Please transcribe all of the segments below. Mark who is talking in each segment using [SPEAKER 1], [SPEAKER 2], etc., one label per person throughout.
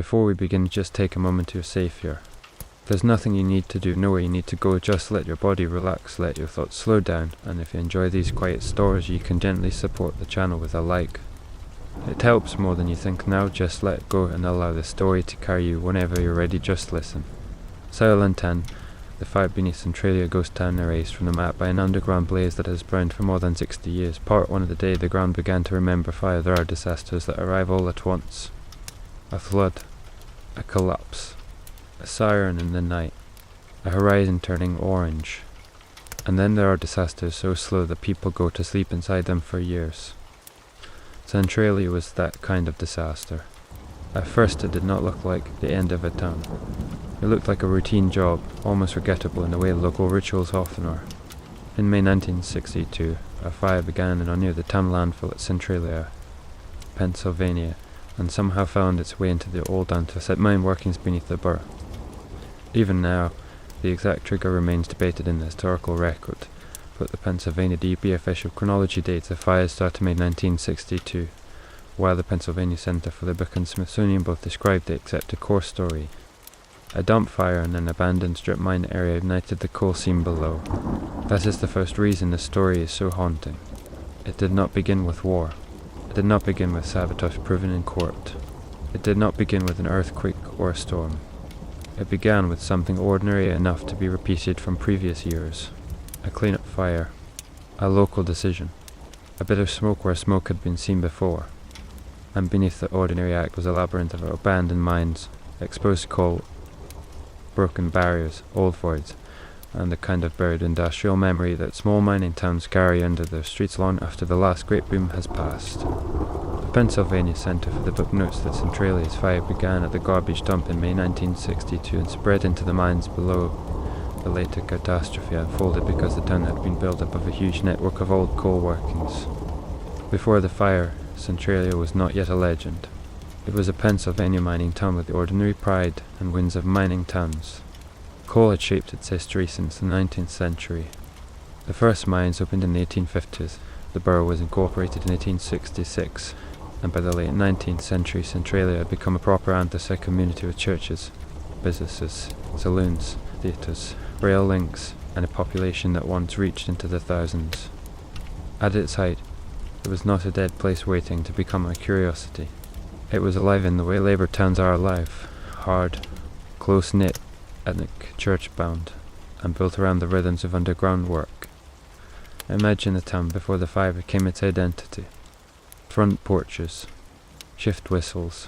[SPEAKER 1] Before we begin, just take a moment to your safe here. There's nothing you need to do, nowhere you need to go, just let your body relax, let your thoughts slow down, and if you enjoy these quiet stories, you can gently support the channel with a like. It helps more than you think now, just let go and allow the story to carry you whenever you're ready, just listen. Sauerland, the fire beneath Centralia ghost town erased from the map by an underground blaze that has burned for more than 60 years. Part 1 of the day the ground began to remember fire. There are disasters that arrive all at once. A flood, a collapse, a siren in the night, a horizon turning orange. And then there are disasters so slow that people go to sleep inside them for years. Centralia was that kind of disaster. At first it did not look like the end of a town. It looked like a routine job, almost forgettable in the way local rituals often are. In May 1962, a fire began in or near the town landfill at Centralia, Pennsylvania, and somehow found its way into the old anthracite mine workings beneath the borough. Even now, the exact trigger remains debated in the historical record, but the Pennsylvania DEP official chronology dates the fire started in May 1962, while the Pennsylvania Center for the Book and Smithsonian both described the accepted core story. A dump fire in an abandoned strip mine area ignited the coal seam below. That is the first reason the story is so haunting. It did not begin with war. It did not begin with sabotage proven in court. It did not begin with an earthquake or a storm. It began with something ordinary enough to be repeated from previous years. A clean-up fire. A local decision. A bit of smoke where smoke had been seen before. And beneath the ordinary act was a labyrinth of abandoned mines, exposed coal, broken barriers, old voids, and the kind of buried industrial memory that small mining towns carry under their streets long after the last great boom has passed. The Pennsylvania Center for the Book notes that Centralia's fire began at the garbage dump in May 1962 and spread into the mines below. The later catastrophe unfolded because the town had been built up of a huge network of old coal workings. Before the fire, Centralia was not yet a legend. It was a Pennsylvania mining town with the ordinary pride and winds of mining towns. Coal had shaped its history since the 19th century. The first mines opened in the 1850s. The borough was incorporated in 1866, and by the late 19th century, Centralia had become a proper anthracite community with churches, businesses, saloons, theatres, rail links, and a population that once reached into the thousands. At its height, it was not a dead place waiting to become a curiosity. It was alive in the way labour towns are alive, hard, close-knit, ethnic, church-bound, and built around the rhythms of underground work. Imagine the town before the fire became its identity. Front porches, shift whistles,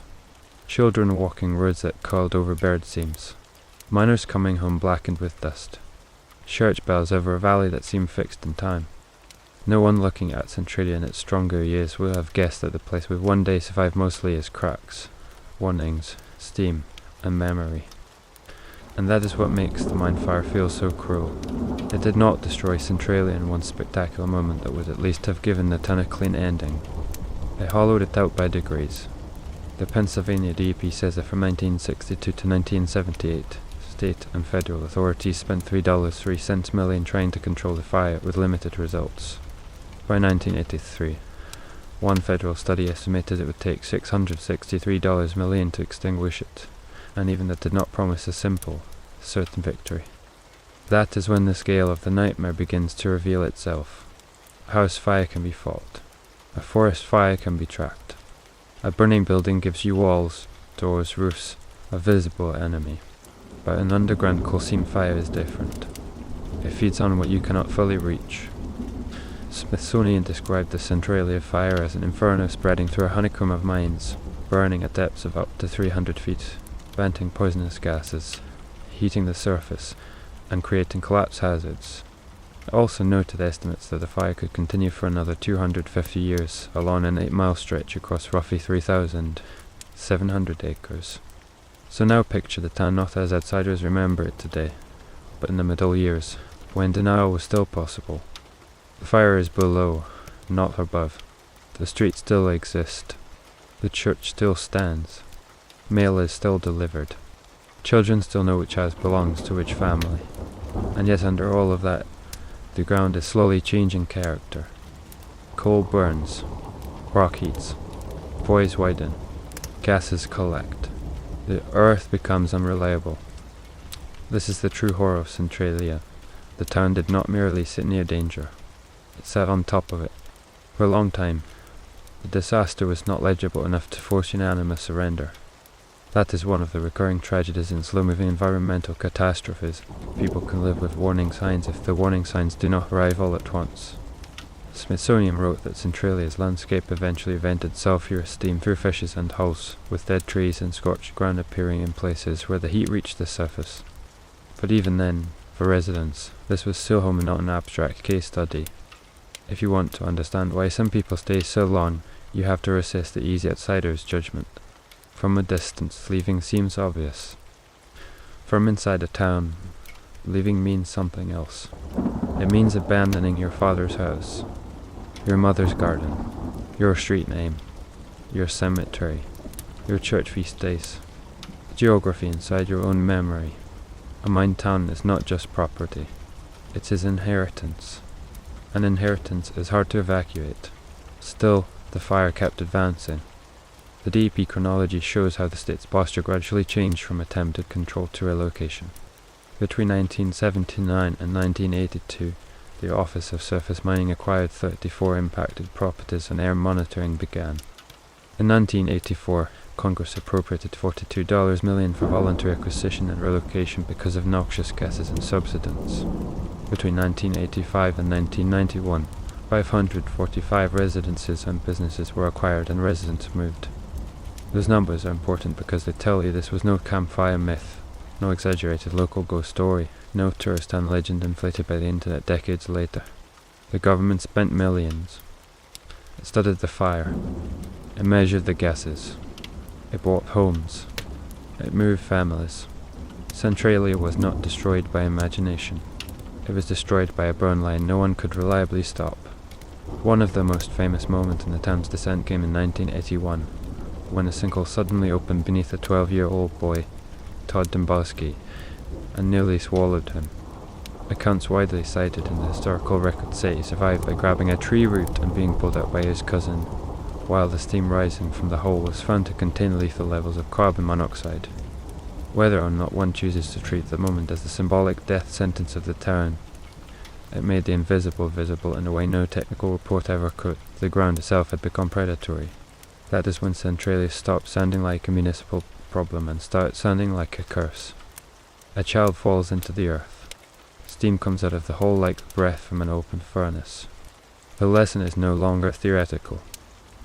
[SPEAKER 1] children walking roads that curled over bird seams, miners coming home blackened with dust, church bells over a valley that seemed fixed in time. No one looking at Centralia in its stronger years would have guessed that the place would one day survive mostly as cracks, warnings, steam, and memory. And that is what makes the mine fire feel so cruel. It did not destroy Centralia in one spectacular moment that would at least have given the town a clean ending. It hollowed it out by degrees. The Pennsylvania DEP says that from 1962 to 1978, state and federal authorities spent $3.03 million trying to control the fire with limited results. By 1983, one federal study estimated it would take $663 million to extinguish it, and even that did not promise a simple, certain victory. That is when the scale of the nightmare begins to reveal itself. A house fire can be fought. A forest fire can be tracked. A burning building gives you walls, doors, roofs, a visible enemy. But an underground coal seam fire is different. It feeds on what you cannot fully reach. Smithsonian described the Centralia fire as an inferno spreading through a honeycomb of mines, burning at depths of up to 300 feet, venting poisonous gases, heating the surface, and creating collapse hazards. It also noted estimates that the fire could continue for another 250 years along an 8-mile stretch across roughly 3,700 acres. So now picture the town not as outsiders remember it today, but in the middle years, when denial was still possible. The fire is below, not above. The streets still exist. The church still stands. Mail is still delivered. Children still know which house belongs to which family. And yet under all of that, the ground is slowly changing character. Coal burns. Rock heats. Voids widen. Gases collect. The earth becomes unreliable. This is the true horror of Centralia. The town did not merely sit near danger. It sat on top of it. For a long time, the disaster was not legible enough to force unanimous surrender. That is one of the recurring tragedies in slow-moving environmental catastrophes. People can live with warning signs if the warning signs do not arrive all at once. The Smithsonian wrote that Centralia's landscape eventually vented sulphurous steam through fissures and holes, with dead trees and scorched ground appearing in places where the heat reached the surface. But even then, for residents, this was still home and not an abstract case study. If you want to understand why some people stay so long, you have to resist the easy outsider's judgment. From a distance, leaving seems obvious. From inside a town, leaving means something else. It means abandoning your father's house, your mother's garden, your street name, your cemetery, your church feast days, geography inside your own memory. A mined town is not just property, it's his inheritance. An inheritance is hard to evacuate. Still, the fire kept advancing. The DEP chronology shows how the state's posture gradually changed from attempted control to relocation. Between 1979 and 1982, the Office of Surface Mining acquired 34 impacted properties and air monitoring began. In 1984, Congress appropriated $42 million for voluntary acquisition and relocation because of noxious gases and subsidence. Between 1985 and 1991, 545 residences and businesses were acquired and residents moved. Those numbers are important because they tell you this was no campfire myth, no exaggerated local ghost story, no tourist town legend inflated by the internet decades later. The government spent millions. It studied the fire. It measured the gases. It bought homes. It moved families. Centralia was not destroyed by imagination. It was destroyed by a burn line no one could reliably stop. One of the most famous moments in the town's descent came in 1981, when a sinkhole suddenly opened beneath a 12-year-old boy, Todd Domboski, and nearly swallowed him. Accounts widely cited in the historical record say he survived by grabbing a tree root and being pulled out by his cousin, while the steam rising from the hole was found to contain lethal levels of carbon monoxide. Whether or not one chooses to treat the moment as the symbolic death sentence of the town, it made the invisible visible in a way no technical report ever could. The ground itself had become predatory. That is when Centralia stopped sounding like a municipal problem and started sounding like a curse. A child falls into the earth. Steam comes out of the hole like breath from an open furnace. The lesson is no longer theoretical.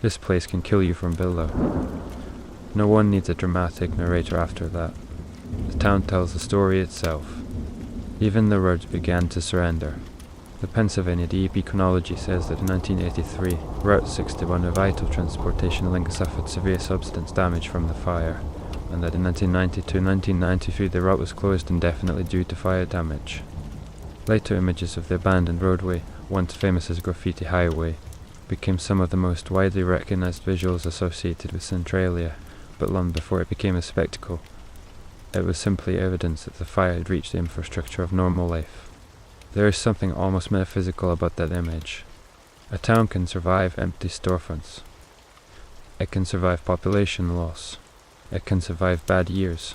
[SPEAKER 1] This place can kill you from below. No one needs a dramatic narrator after that. The town tells the story itself. Even the roads began to surrender. The Pennsylvania DEP chronology says that in 1983, Route 61, a vital transportation link, suffered severe subsidence damage from the fire, and that in 1992-1993 the route was closed indefinitely due to fire damage. Later images of the abandoned roadway, once famous as Graffiti Highway, became some of the most widely recognized visuals associated with Centralia, but long before it became a spectacle, it was simply evidence that the fire had reached the infrastructure of normal life. There is something almost metaphysical about that image. A town can survive empty storefronts. It can survive population loss. It can survive bad years.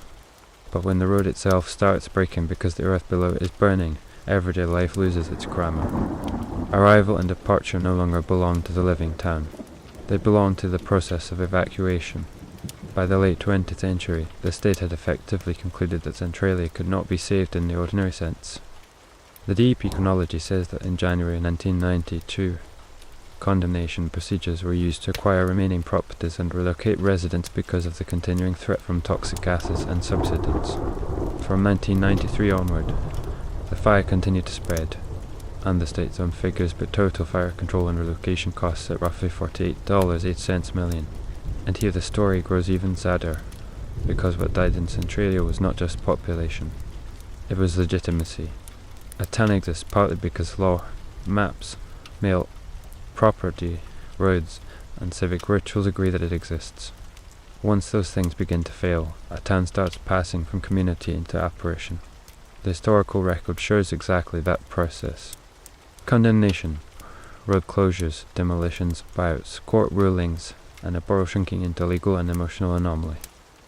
[SPEAKER 1] But when the road itself starts breaking because the earth below is burning, everyday life loses its grammar. Arrival and departure no longer belong to the living town. They belong to the process of evacuation. By the late 20th century, the state had effectively concluded that Centralia could not be saved in the ordinary sense. The DEP chronology says that in January 1992, condemnation procedures were used to acquire remaining properties and relocate residents because of the continuing threat from toxic gases and subsidence. From 1993 onward, the fire continued to spread, and the state's own figures put total fire control and relocation costs at roughly $48.08 million. And here the story grows even sadder, because what died in Centralia was not just population, it was legitimacy. A town exists partly because law, maps, mail, property, roads, and civic rituals agree that it exists. Once those things begin to fail, a town starts passing from community into apparition. The historical record shows exactly that process. Condemnation, road closures, demolitions, buyouts, court rulings, and a borough shrinking into legal and emotional anomaly.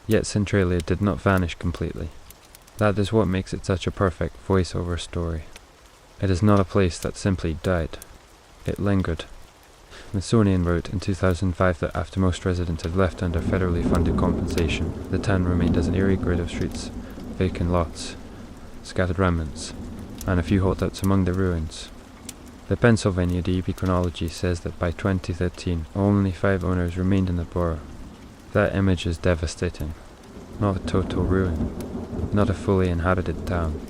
[SPEAKER 1] Yet Centralia did not vanish completely. That is what makes it such a perfect voice-over story. It is not a place that simply died. It lingered. Smithsonian wrote in 2005 that after most residents had left under federally funded compensation, the town remained as an eerie grid of streets, vacant lots, scattered remnants, and a few holdouts among the ruins. The Pennsylvania DEP chronology says that by 2013, only 5 owners remained in the borough. That image is devastating. Not a total ruin, not a fully inhabited town,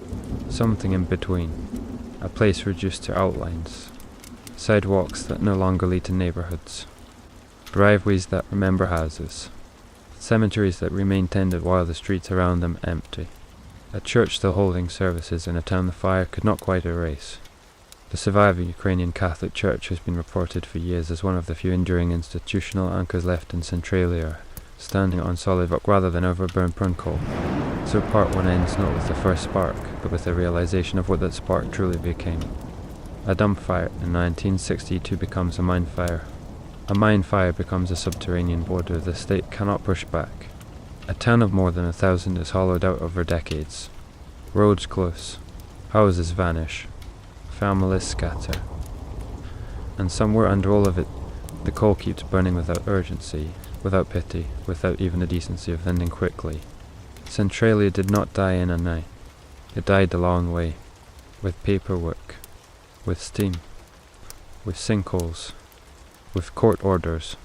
[SPEAKER 1] something in between, a place reduced to outlines, sidewalks that no longer lead to neighborhoods, driveways that remember houses, cemeteries that remain tended while the streets around them empty, a church still holding services in a town the fire could not quite erase. The surviving Ukrainian Catholic Church has been reported for years as one of the few enduring institutional anchors left in Centralia, standing on solid rock rather than over burn-prone coal. So part 1 ends not with the first spark, but with the realization of what that spark truly became. A dump fire in 1962 becomes a mine fire. A mine fire becomes a subterranean border the state cannot push back. A town of more than 1,000 is hollowed out over decades. Roads close. Houses vanish. Families scatter. And somewhere under all of it, the coal keeps burning without urgency, without pity, without even the decency of ending quickly. Centralia did not die in a night. It died the long way, with paperwork, with steam, with sinkholes, with court orders,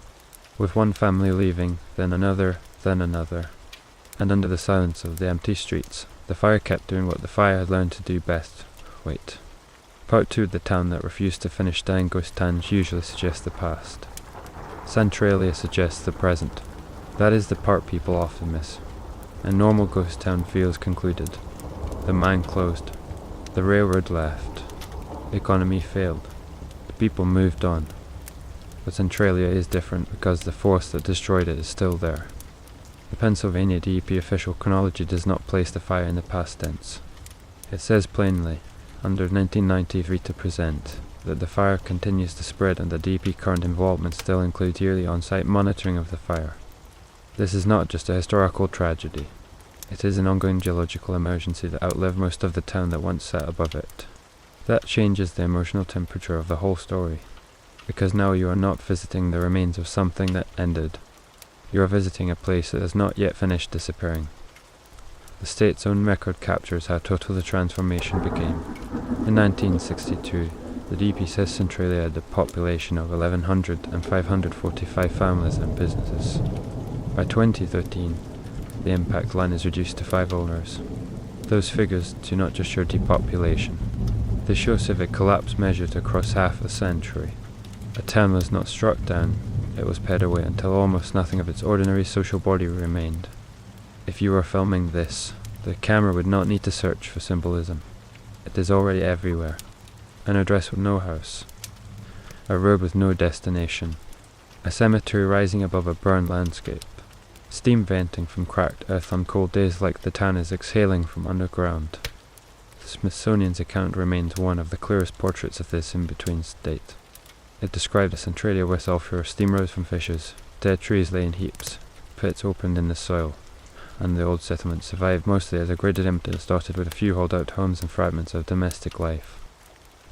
[SPEAKER 1] with one family leaving, then another, and under the silence of the empty streets, the fire kept doing what the fire had learned to do best: wait. Part 2 of the town that refused to finish dying ghost towns usually suggests the past. Centralia suggests the present. That is the part people often miss. A normal ghost town feels concluded. The mine closed. The railroad left. The economy failed. The people moved on. But Centralia is different because the force that destroyed it is still there. The Pennsylvania DEP official chronology does not place the fire in the past tense. It says plainly, under 1993 to present, that the fire continues to spread and the DEP current involvement still includes yearly on-site monitoring of the fire. This is not just a historical tragedy. It is an ongoing geological emergency that outlived most of the town that once sat above it. That changes the emotional temperature of the whole story, because now you are not visiting the remains of something that ended. You are visiting a place that has not yet finished disappearing. The state's own record captures how total the transformation became. In 1962, the DP says Centralia had a population of 1,100 and 545 families and businesses. By 2013, the impact line is reduced to 5 owners. Those figures do not just show depopulation. They show civic collapse measured across half a century. A town was not struck down, it was pared away until almost nothing of its ordinary social body remained. If you were filming this, the camera would not need to search for symbolism. It is already everywhere. An address with no house. A road with no destination. A cemetery rising above a burned landscape. Steam venting from cracked earth on cold days like the town is exhaling from underground. The Smithsonian's account remains one of the clearest portraits of this in-between state. It described a Centralia West offshore steam rose from fissures, dead trees lay in heaps, pits opened in the soil, and the old settlement survived mostly as a gridded emptiness dotted with a few holdout homes and fragments of domestic life.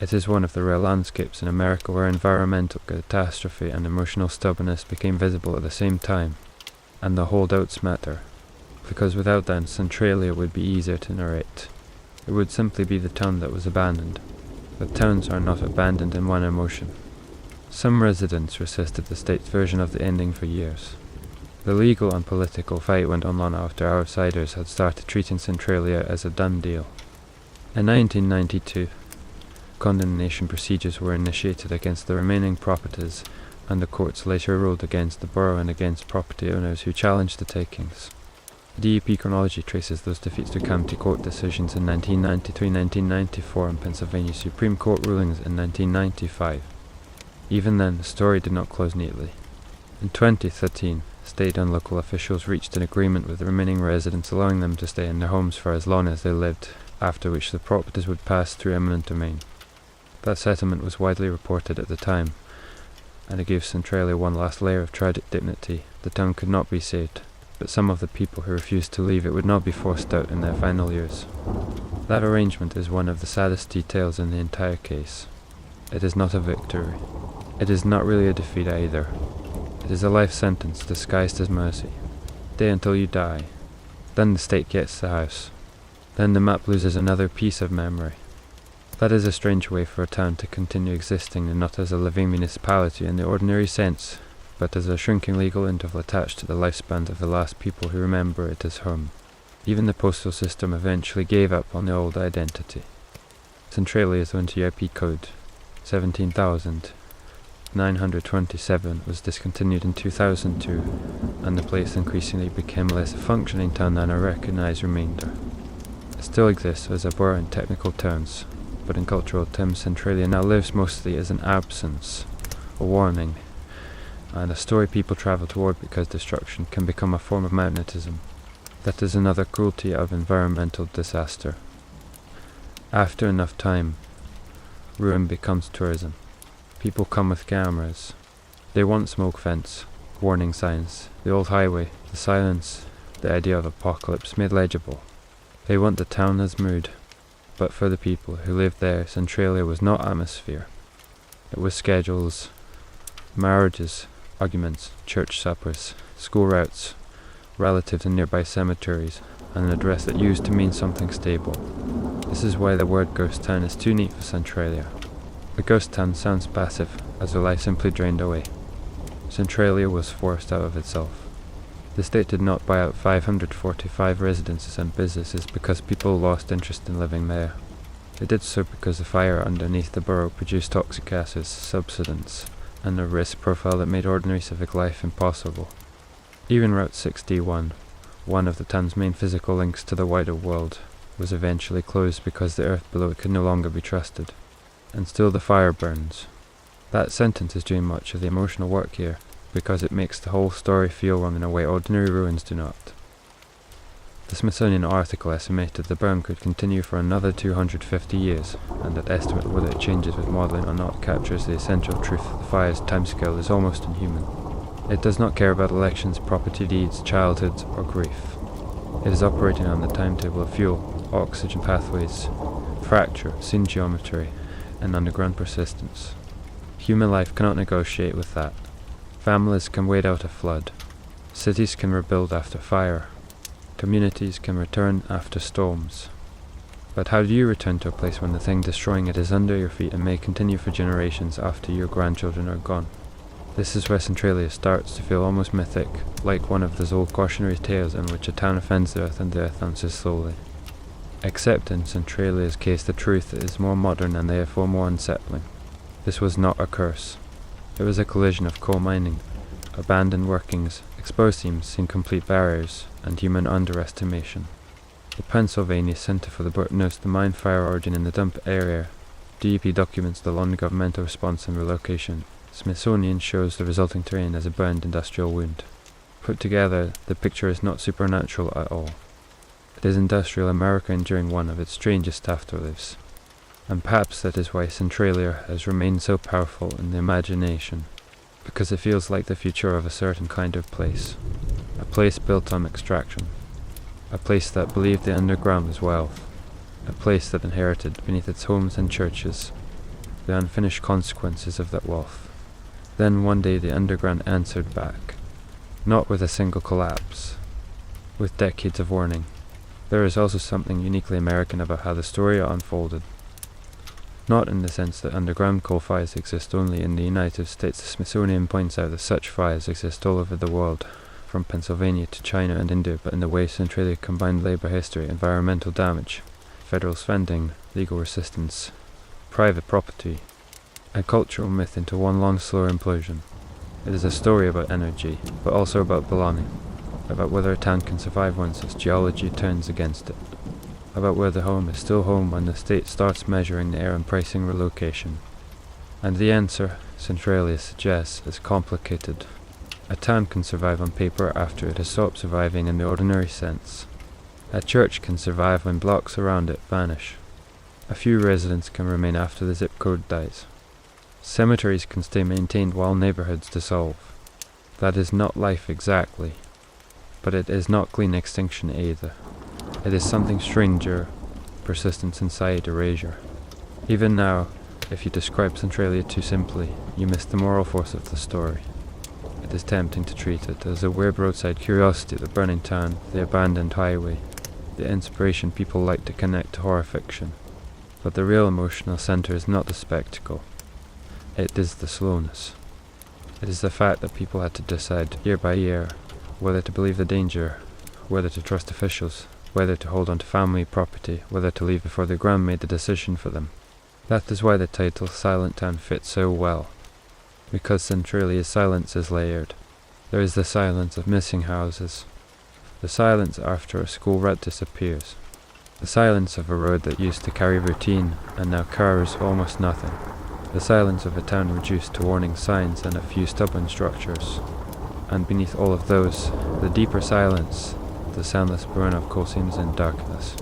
[SPEAKER 1] It is one of the rare landscapes in America where environmental catastrophe and emotional stubbornness became visible at the same time, and the holdouts matter, because without them Centralia would be easier to narrate. It would simply be the town that was abandoned. But towns are not abandoned in one emotion. Some residents resisted the state's version of the ending for years. The legal and political fight went on long after outsiders had started treating Centralia as a done deal. In 1992, condemnation procedures were initiated against the remaining properties, and the courts later ruled against the borough and against property owners who challenged the takings. The DEP chronology traces those defeats to county court decisions in 1993-1994 and Pennsylvania Supreme Court rulings in 1995. Even then, the story did not close neatly. In 2013, state and local officials reached an agreement with the remaining residents allowing them to stay in their homes for as long as they lived, after which the properties would pass through eminent domain. That settlement was widely reported at the time, and it gave Centralia one last layer of tragic dignity. The town could not be saved. but some of the people who refused to leave it would not be forced out in their final years. That arrangement is one of the saddest details in the entire case. It is not a victory. It is not really a defeat either. It is a life sentence disguised as mercy. Stay until you die. Then the state gets the house. Then the map loses another piece of memory. That is a strange way for a town to continue existing, and not as a living municipality in the ordinary sense, but as a shrinking legal interval attached to the lifespan of the last people who remember it as home. Even the postal system eventually gave up on the old identity. Centralia's ONTIP code, 17,927, was discontinued in 2002, and the place increasingly became less a functioning town than a recognized remainder. It still exists as a borough in technical terms, but in cultural terms Centralia now lives mostly as an absence, a warning, and a story people travel toward because destruction can become a form of magnetism. That is another cruelty of environmental disaster. After enough time, ruin becomes tourism. People come with cameras. They want smoke fence, warning signs, the old highway, the silence, the idea of apocalypse made legible. They want the town as mood. But for the people who lived there, Centralia was not atmosphere. It was schedules, marriages, arguments, church suppers, school routes, relatives in nearby cemeteries, and an address that used to mean something stable. This is why the word ghost town is too neat for Centralia. A ghost town sounds passive, as their life simply drained away. Centralia was forced out of itself. The state did not buy out 545 residences and businesses because people lost interest in living there. They did so because the fire underneath the borough produced toxic gases, subsidence, and a risk profile that made ordinary civic life impossible. Even Route 61, one of the town's main physical links to the wider world, was eventually closed because the earth below it could no longer be trusted. And still the fire burns. That sentence is doing much of the emotional work here, because it makes the whole story feel wrong in a way ordinary ruins do not. The Smithsonian article estimated the burn could continue for another 250 years, and that estimate whether it changes with modelling or not captures the essential truth that the fire's timescale is almost inhuman. It does not care about elections, property deeds, childhood, or grief. It is operating on the timetable of fuel, oxygen pathways, fracture, scene geometry, and underground persistence. Human life cannot negotiate with that. Families can wait out a flood. Cities can rebuild after fire. Communities can return after storms. But how do you return to a place when the thing destroying it is under your feet and may continue for generations after your grandchildren are gone? This is where Centralia starts to feel almost mythic, like one of those old cautionary tales in which a town offends the earth and the earth answers slowly. Except in Centralia's case the truth is more modern and therefore more unsettling. This was not a curse. It was a collision of coal mining, abandoned workings, exposed seams, incomplete barriers, and human underestimation. The Pennsylvania Center for the Bird notes the mine fire origin in the dump area. DEP documents the long governmental response and relocation. Smithsonian shows the resulting terrain as a burned industrial wound. Put together, the picture is not supernatural at all. It is industrial America enduring one of its strangest afterlives. And perhaps that is why Centralia has remained so powerful in the imagination, because it feels like the future of a certain kind of place. A place built on extraction. A place that believed the underground was wealth. A place that inherited beneath its homes and churches the unfinished consequences of that wealth. Then one day the underground answered back, not with a single collapse, with decades of warning. There is also something uniquely American about how the story unfolded. Not in the sense that underground coal fires exist only in the United States. The Smithsonian points out that such fires exist all over the world, from Pennsylvania to China and India, but in the way Centralia combined labor history, environmental damage, federal spending, legal resistance, private property, and cultural myth into one long, slow implosion. It is a story about energy, but also about belonging, about whether a town can survive once its geology turns against it, about whether home is still home when the state starts measuring the air and pricing relocation. And the answer, Centralia suggests, is complicated. A town can survive on paper after it has stopped surviving in the ordinary sense. A church can survive when blocks around it vanish. A few residents can remain after the zip code dies. Cemeteries can stay maintained while neighborhoods dissolve. That is not life exactly. But it is not clean extinction either. It is something stranger, persistence inside erasure. Even now, if you describe Centralia too simply, you miss the moral force of the story. It is tempting to treat it as a weird roadside curiosity, the burning town, the abandoned highway, the inspiration people like to connect to horror fiction. But the real emotional centre is not the spectacle. It is the slowness. It is the fact that people had to decide year by year whether to believe the danger, whether to trust officials, whether to hold on to family property, whether to leave before the ground made the decision for them. That is why the title Silent Town fits so well. Because Centralia's silence is layered. There is the silence of missing houses, the silence after a school rat disappears, the silence of a road that used to carry routine and now carries almost nothing, the silence of a town reduced to warning signs and a few stubborn structures. And beneath all of those, the deeper silence, the soundless burn of coal seams in darkness.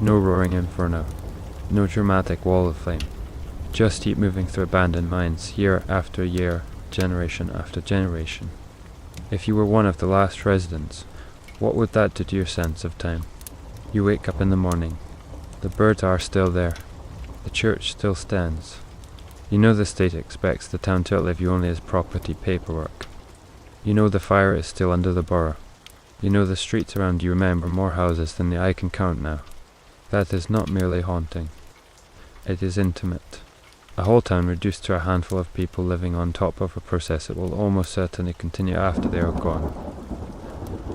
[SPEAKER 1] No roaring inferno, no dramatic wall of flame. Just heat moving through abandoned mines, year after year, generation after generation. If you were one of the last residents, what would that do to your sense of time? You wake up in the morning. The birds are still there. The church still stands. You know the state expects the town to outlive you only as property paperwork. You know the fire is still under the borough. You know the streets around you remember more houses than the eye can count now. That is not merely haunting. It is intimate. A whole town reduced to a handful of people living on top of a process that will almost certainly continue after they are gone.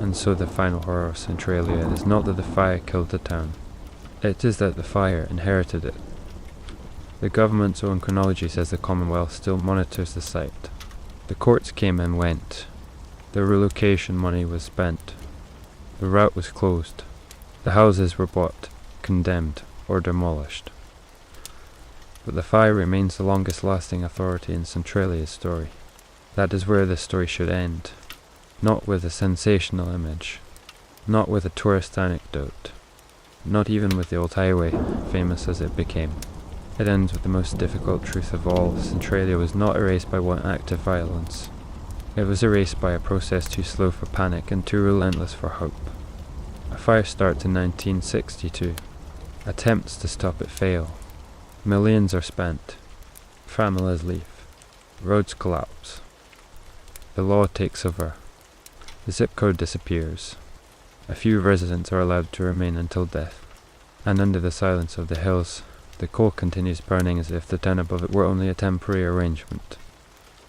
[SPEAKER 1] And so the final horror of Centralia is not that the fire killed the town. It is that the fire inherited it. The government's own chronology says the Commonwealth still monitors the site. The courts came and went. The relocation money was spent. The route was closed. The houses were bought, condemned, or demolished. But the fire remains the longest lasting authority in Centralia's story. That is where the story should end. Not with a sensational image. Not with a tourist anecdote. Not even with the old highway, famous as it became. It ends with the most difficult truth of all. Centralia was not erased by one act of violence. It was erased by a process too slow for panic and too relentless for hope. A fire starts in 1962. Attempts to stop it fail. Millions are spent. Families leave. Roads collapse. The law takes over. The zip code disappears. A few residents are allowed to remain until death. And under the silence of the hills, the coal continues burning as if the town above it were only a temporary arrangement.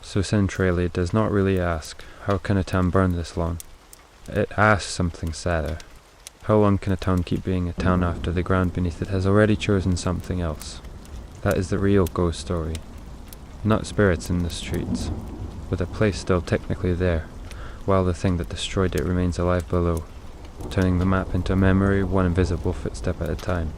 [SPEAKER 1] So Centralia does not really ask, how can a town burn this long? It asks something sadder. How long can a town keep being a town after the ground beneath it has already chosen something else? That is the real ghost story. Not spirits in the streets, but a place still technically there, while the thing that destroyed it remains alive below, turning the map into a memory one invisible footstep at a time.